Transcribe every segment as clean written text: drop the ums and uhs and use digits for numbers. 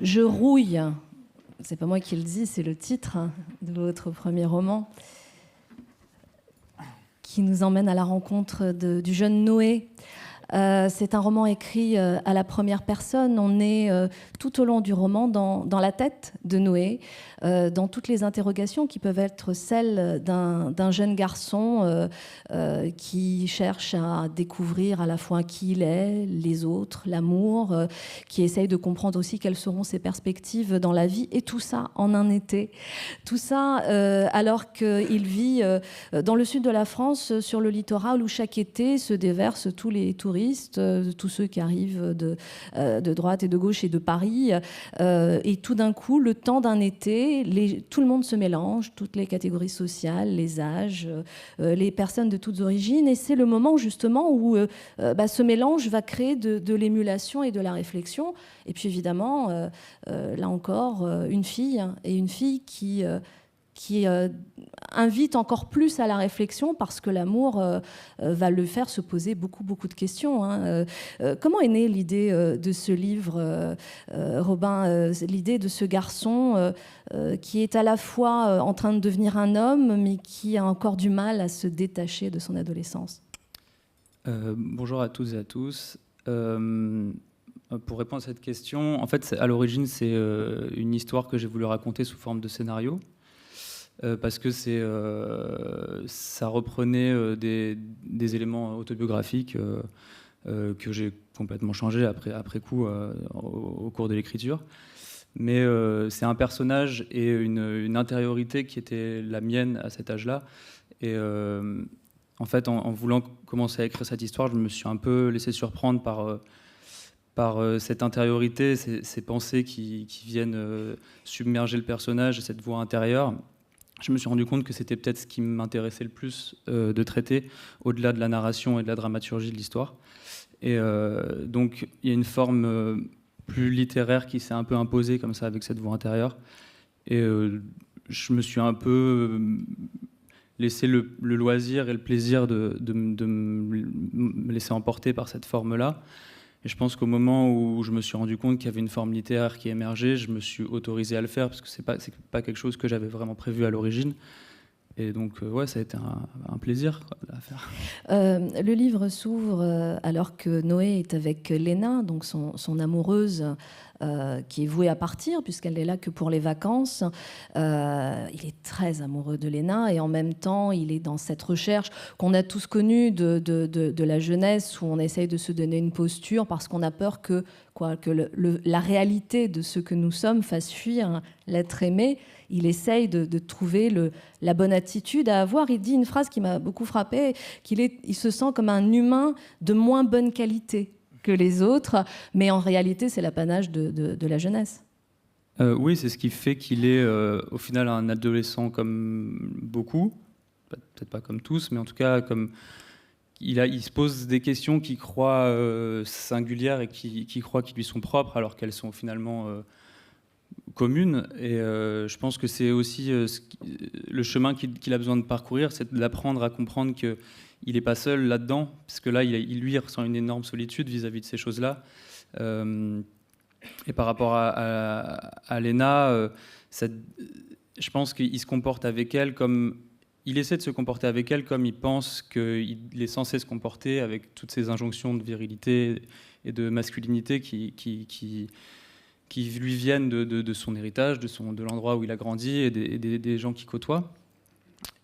Je rouille. C'est pas moi qui le dis, c'est le titre de votre premier roman qui nous emmène à la rencontre du jeune Noé. C'est un roman écrit à la première personne. On est tout au long du roman dans la tête de Noé, dans toutes les interrogations qui peuvent être celles d'un jeune garçon qui cherche à découvrir à la fois qui il est, les autres, l'amour, qui essaye de comprendre aussi quelles seront ses perspectives dans la vie, et tout ça en un été. Tout ça alors qu'il vit dans le sud de la France, sur le littoral, où chaque été se déversent tous les touristes, tous ceux qui arrivent de droite et de gauche et de Paris. Et tout d'un coup, le temps d'un été, tout le monde se mélange, toutes les catégories sociales, les âges, les personnes de toutes origines. Et c'est le moment justement où ce mélange va créer de l'émulation et de la réflexion. Et puis évidemment, là encore, une fille qui invite encore plus à la réflexion, parce que l'amour va le faire se poser beaucoup de questions. Comment est née l'idée de ce livre, Robin, l'idée de ce garçon qui est à la fois en train de devenir un homme, mais qui a encore du mal à se détacher de son adolescence? Bonjour à toutes et à tous. Pour répondre à cette question, en fait, à l'origine, c'est une histoire que j'ai voulu raconter sous forme de scénario. Parce que ça reprenait des éléments autobiographiques que j'ai complètement changés après coup au cours de l'écriture. Mais c'est un personnage et une intériorité qui était la mienne à cet âge-là. Et en fait, en voulant commencer à écrire cette histoire, je me suis un peu laissé surprendre par cette intériorité, ces pensées qui viennent submerger le personnage et cette voix intérieure. Je me suis rendu compte que c'était peut-être ce qui m'intéressait le plus de traiter, au-delà de la narration et de la dramaturgie de l'histoire. Et donc, il y a une forme plus littéraire qui s'est un peu imposée comme ça avec cette voix intérieure. Et je me suis un peu laissé le loisir et le plaisir de me laisser emporter par cette forme-là. Et je pense qu'au moment où je me suis rendu compte qu'il y avait une forme littéraire qui émergeait, je me suis autorisé à le faire, parce que c'est pas quelque chose que j'avais vraiment prévu à l'origine. Et donc, ça a été un plaisir à faire. Le livre s'ouvre alors que Noé est avec Léna, donc son amoureuse, qui est vouée à partir, puisqu'elle n'est là que pour les vacances. Il est très amoureux de Léna, et en même temps, il est dans cette recherche qu'on a tous connue de la jeunesse, où on essaye de se donner une posture parce qu'on a peur que la réalité de ce que nous sommes fasse fuir l'être aimé. Il essaye de trouver la bonne attitude à avoir. Il dit une phrase qui m'a beaucoup frappée, il se sent comme un humain de moins bonne qualité que les autres, mais en réalité, c'est l'apanage de la jeunesse. Oui, c'est ce qui fait qu'il est au final un adolescent comme beaucoup, peut-être pas comme tous, mais en tout cas comme il se pose des questions qu'il croit singulières et qui croit qu'ils lui sont propres, alors qu'elles sont finalement communes. Et je pense que c'est aussi le chemin qu'il a besoin de parcourir, c'est d'apprendre à comprendre que il n'est pas seul là-dedans, parce que là, lui ressent une énorme solitude vis-à-vis de ces choses-là. Et par rapport à Léna, je pense qu'il se comporte avec elle comme... Il essaie de se comporter avec elle comme il pense qu'il est censé se comporter, avec toutes ces injonctions de virilité et de masculinité qui lui viennent de son héritage, de l'endroit où il a grandi et des gens qu'il côtoie.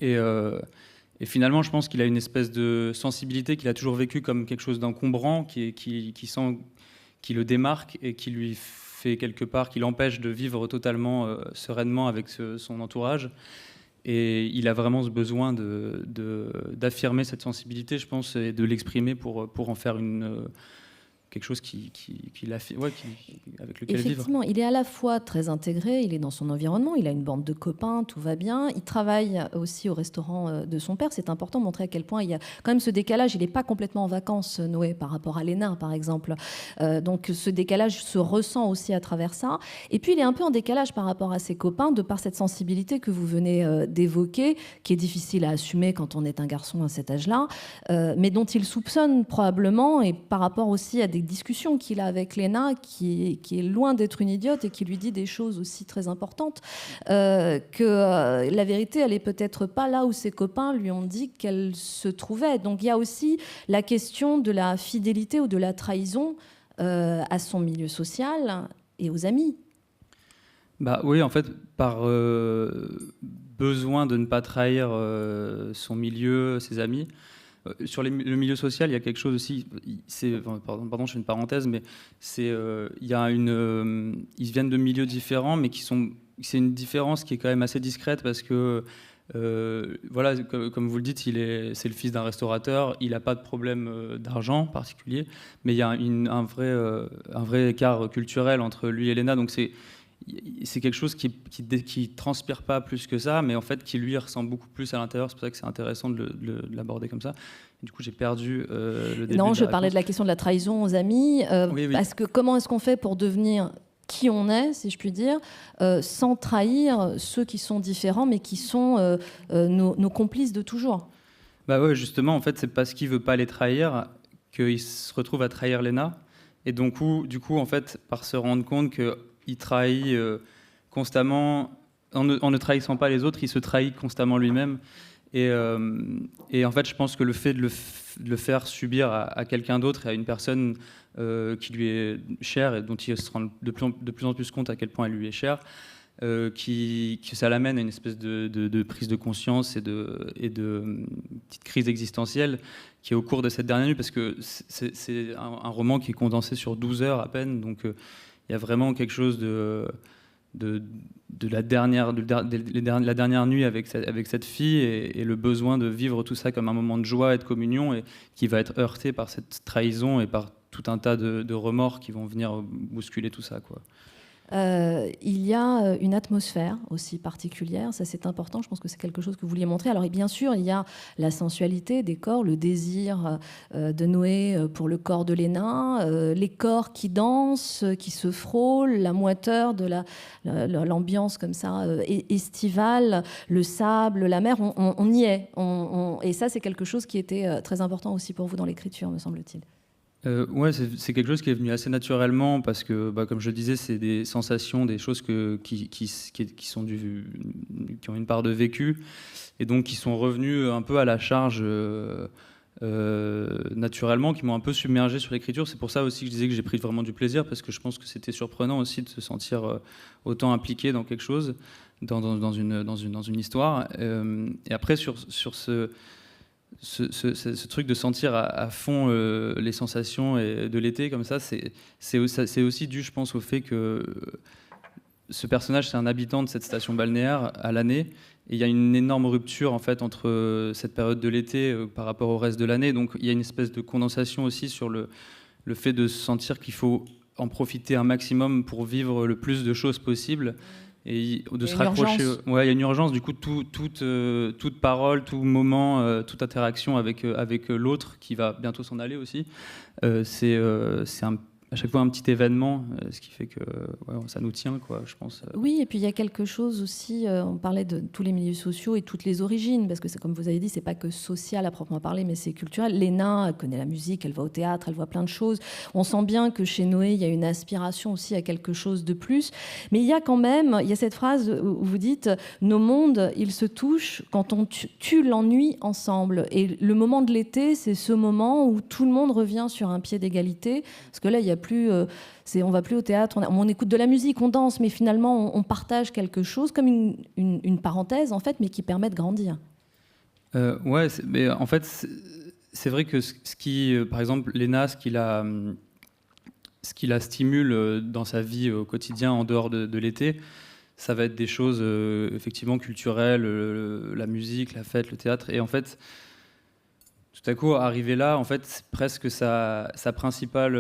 Et finalement, je pense qu'il a une espèce de sensibilité qu'il a toujours vécue comme quelque chose d'encombrant, qui le démarque et qui lui fait quelque part, qui l'empêche de vivre totalement sereinement avec son entourage. Et il a vraiment ce besoin d'affirmer cette sensibilité, je pense, et de l'exprimer pour en faire quelque chose avec lequel vivre. Effectivement, il est à la fois très intégré, il est dans son environnement, il a une bande de copains, tout va bien. Il travaille aussi au restaurant de son père. C'est important de montrer à quel point il y a quand même ce décalage. Il n'est pas complètement en vacances, Noé, par rapport à Léna, par exemple. Donc ce décalage se ressent aussi à travers ça. Et puis il est un peu en décalage par rapport à ses copains, de par cette sensibilité que vous venez d'évoquer, qui est difficile à assumer quand on est un garçon à cet âge-là, mais dont il soupçonne probablement, et par rapport aussi à des les discussions qu'il a avec Léna, qui est loin d'être une idiote et qui lui dit des choses aussi très importantes, que la vérité, elle est peut-être pas là où ses copains lui ont dit qu'elle se trouvait. Donc il y a aussi la question de la fidélité ou de la trahison à son milieu social et aux amis. Bah oui, en fait, par besoin de ne pas trahir son milieu, ses amis. Sur le milieu social, il y a quelque chose aussi. Pardon, je fais une parenthèse, mais il y a ils viennent de milieux différents, mais c'est une différence qui est quand même assez discrète parce que voilà, comme vous le dites, c'est le fils d'un restaurateur. Il n'a pas de problème d'argent particulier, mais il y a un vrai écart culturel entre lui et Léna. Donc c'est quelque chose qui transpire pas plus que ça, mais en fait qui lui ressemble beaucoup plus à l'intérieur. C'est pour ça que c'est intéressant de l'aborder comme ça. Et du coup, j'ai perdu le début. Non, je parlais de la question de la trahison aux amis. Oui. Comment est-ce qu'on fait pour devenir qui on est, si je puis dire, sans trahir ceux qui sont différents, mais qui sont nos complices de toujours? Bah ouais, justement, en fait, c'est parce qu'il veut pas les trahir qu'il se retrouve à trahir Léna. Et donc, du coup, en fait, par se rendre compte qu'il trahit constamment, en ne trahissant pas les autres, il se trahit constamment lui-même. Et en fait, je pense que le fait de le faire subir à quelqu'un d'autre et à une personne qui lui est chère et dont il se rend de plus en plus compte à quel point elle lui est chère, que ça l'amène à une espèce de prise de conscience et de petite crise existentielle qui est au cours de cette dernière nuit, parce que c'est un roman qui est condensé sur 12 heures à peine, donc il y a vraiment quelque chose de la dernière nuit avec cette fille et le besoin de vivre tout ça comme un moment de joie et de communion, et qui va être heurté par cette trahison et par tout un tas de remords qui vont venir bousculer tout ça, quoi. Il y a une atmosphère aussi particulière, ça c'est important, je pense que c'est quelque chose que vous vouliez montrer. Alors bien sûr, il y a la sensualité des corps, le désir de Noé pour le corps de Léna, les corps qui dansent, qui se frôlent, la moiteur de l'ambiance comme ça estivale, le sable, la mer, on y est. Et ça c'est quelque chose qui était très important aussi pour vous dans l'écriture, me semble-t-il. Ouais, c'est quelque chose qui est venu assez naturellement parce que, comme je le disais, c'est des sensations, des choses qui ont une part de vécu et donc qui sont revenues un peu à la charge naturellement, qui m'ont un peu submergé sur l'écriture. C'est pour ça aussi que je disais que j'ai pris vraiment du plaisir, parce que je pense que c'était surprenant aussi de se sentir autant impliqué dans quelque chose, dans une histoire. Et après, sur ce truc de sentir à fond les sensations de l'été comme ça, c'est aussi dû, je pense, au fait que ce personnage, c'est un habitant de cette station balnéaire à l'année, et il y a une énorme rupture en fait entre cette période de l'été par rapport au reste de l'année. Donc il y a une espèce de condensation aussi sur le fait de se sentir qu'il faut en profiter un maximum pour vivre le plus de choses possible. Et de se raccrocher. Ouais, il y a une urgence. Du coup, toute parole, tout moment, toute interaction avec l'autre qui va bientôt s'en aller aussi, c'est à chaque fois un petit événement, ce qui fait que ça nous tient, quoi, je pense. Oui, et puis il y a quelque chose aussi, on parlait de tous les milieux sociaux et toutes les origines, parce que c'est, comme vous avez dit, c'est pas que social à proprement parler, mais c'est culturel. Léna, elle connaît la musique, elle va au théâtre, elle voit plein de choses. On sent bien que chez Noé, il y a une aspiration aussi à quelque chose de plus. Mais il y a quand même, il y a cette phrase où vous dites « Nos mondes, ils se touchent quand on tue l'ennui ensemble ». Et le moment de l'été, c'est ce moment où tout le monde revient sur un pied d'égalité, parce que là, il y a plus, on va plus au théâtre, on écoute de la musique, on danse, mais finalement on partage quelque chose comme une parenthèse en fait, mais qui permet de grandir. Ouais, mais en fait c'est vrai que ce qui, par exemple, Léna, ce qui la stimule dans sa vie au quotidien en dehors de l'été, ça va être des choses effectivement culturelles, la musique, la fête, le théâtre, et en fait. Tout à coup, arriver là, en fait, presque sa principale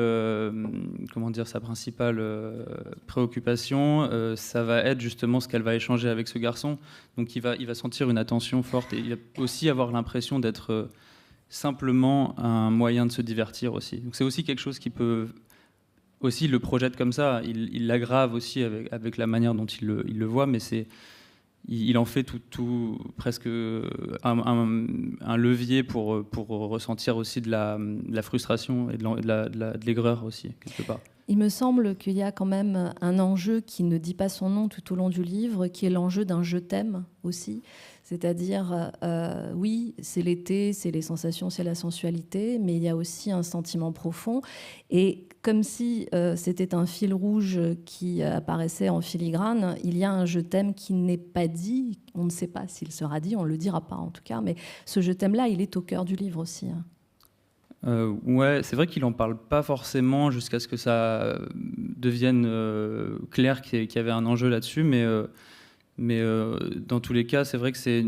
préoccupation, ça va être justement ce qu'elle va échanger avec ce garçon. Donc, il va sentir une attention forte, et il va aussi avoir l'impression d'être simplement un moyen de se divertir aussi. Donc, c'est aussi quelque chose qui peut il le projette comme ça. Il l'aggrave aussi avec la manière dont il le voit, mais c'est il en fait presque un levier pour ressentir aussi de la frustration et de l'aigreur aussi, quelque part. Il me semble qu'il y a quand même un enjeu qui ne dit pas son nom tout au long du livre, qui est l'enjeu d'un je t'aime aussi. C'est-à-dire, oui, c'est l'été, c'est les sensations, c'est la sensualité, mais il y a aussi un sentiment profond. Et comme si c'était un fil rouge qui apparaissait en filigrane, il y a un je t'aime qui n'est pas dit. On ne sait pas s'il sera dit, on ne le dira pas en tout cas, mais ce je t'aime-là, il est au cœur du livre aussi. Ouais, c'est vrai qu'il en parle pas forcément jusqu'à ce que ça devienne clair qu'il y avait un enjeu là-dessus, mais dans tous les cas, c'est vrai que c'est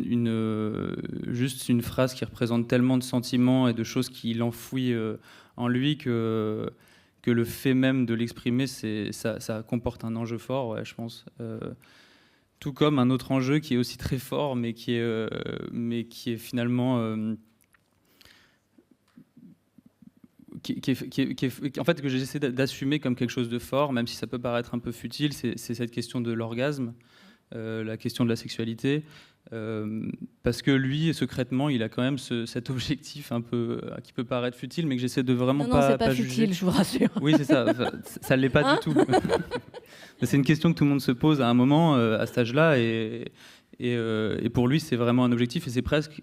juste une phrase qui représente tellement de sentiments et de choses qu'il enfouit en lui que le fait même de l'exprimer, ça comporte un enjeu fort, ouais, je pense. Tout comme un autre enjeu qui est aussi très fort, mais qui est finalement... en fait, que j'essaie d'assumer comme quelque chose de fort, même si ça peut paraître un peu futile, c'est cette question de l'orgasme, la question de la sexualité, parce que lui, secrètement, il a quand même cet objectif un peu qui peut paraître futile, mais que j'essaie de vraiment non, c'est pas juger. futile, je vous rassure. Oui, c'est ça. Ça l'est pas du tout. C'est une question que tout le monde se pose à un moment, à cet âge-là, et pour lui, c'est vraiment un objectif, et c'est presque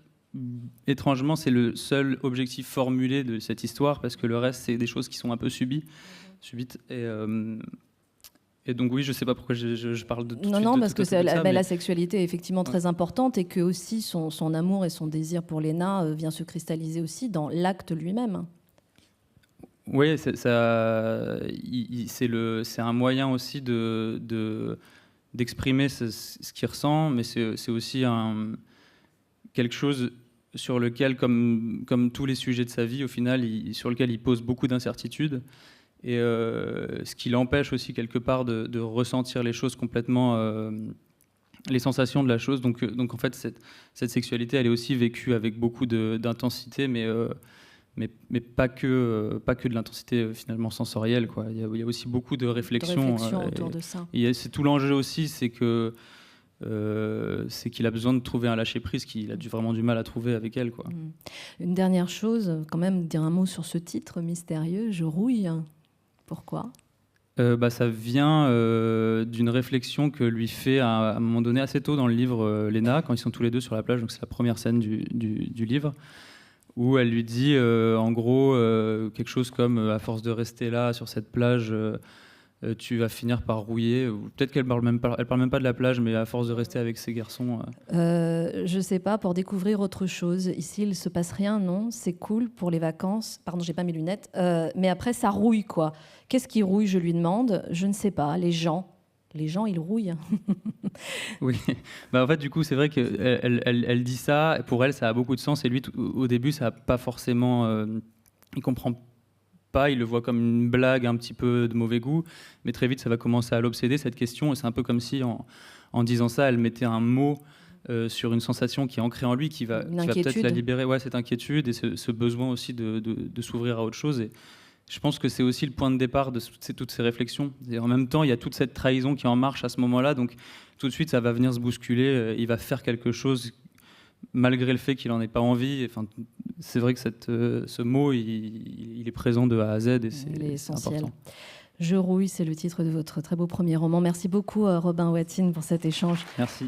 étrangement, c'est le seul objectif formulé de cette histoire, parce que le reste, c'est des choses qui sont un peu subites. Et donc oui, je ne sais pas pourquoi je parle de tout de suite. Non, parce que la sexualité est effectivement très importante, et que aussi son amour et son désir pour Léna vient se cristalliser aussi dans l'acte lui-même. Oui, c'est un moyen aussi d'exprimer ce qu'il ressent, mais c'est aussi quelque chose sur lequel, comme tous les sujets de sa vie, au final, sur lequel il pose beaucoup d'incertitudes, et ce qui l'empêche aussi quelque part de ressentir les choses complètement, les sensations de la chose. Donc en fait, cette sexualité, elle est aussi vécue avec beaucoup d'intensité, mais pas que de l'intensité finalement sensorielle, quoi. Il y a aussi beaucoup de réflexion autour de ça. Et c'est tout l'enjeu aussi, c'est qu'il a besoin de trouver un lâcher-prise qu'il a vraiment du mal à trouver avec elle, quoi. Une dernière chose, quand même, dire un mot sur ce titre mystérieux, Je rouille. Pourquoi ? Ça vient d'une réflexion que lui fait à un moment donné assez tôt dans le livre Léna, quand ils sont tous les deux sur la plage, donc c'est la première scène du livre, où elle lui dit en gros quelque chose comme à force de rester là sur cette plage, tu vas finir par rouiller. Ou peut-être qu'elle parle même pas de la plage, mais à force de rester avec ces garçons. Je sais pas, pour découvrir autre chose. Ici, il se passe rien, non. C'est cool pour les vacances. Pardon, j'ai pas mes lunettes. Mais après, ça rouille, quoi. Qu'est-ce qui rouille, je lui demande. Je ne sais pas. Les gens, ils rouillent. Oui. En fait, du coup, c'est vrai qu'elle dit ça. Pour elle, ça a beaucoup de sens. Et lui, au début, ça n'a pas forcément... il comprend pas, il le voit comme une blague un petit peu de mauvais goût, mais très vite ça va commencer à l'obséder, cette question, et c'est un peu comme si en disant ça, elle mettait un mot sur une sensation qui est ancrée en lui, qui va peut-être la libérer, cette inquiétude et ce besoin aussi de s'ouvrir à autre chose. Et je pense que c'est aussi le point de départ de toutes ces réflexions. Et en même temps, il y a toute cette trahison qui est en marche à ce moment-là, donc tout de suite ça va venir se bousculer, il va faire quelque chose malgré le fait qu'il n'en ait pas envie. Enfin, c'est vrai que ce mot, il est présent de A à Z, et c'est important. Je rouille, c'est le titre de votre très beau premier roman. Merci beaucoup, Robin Watine, pour cet échange. Merci.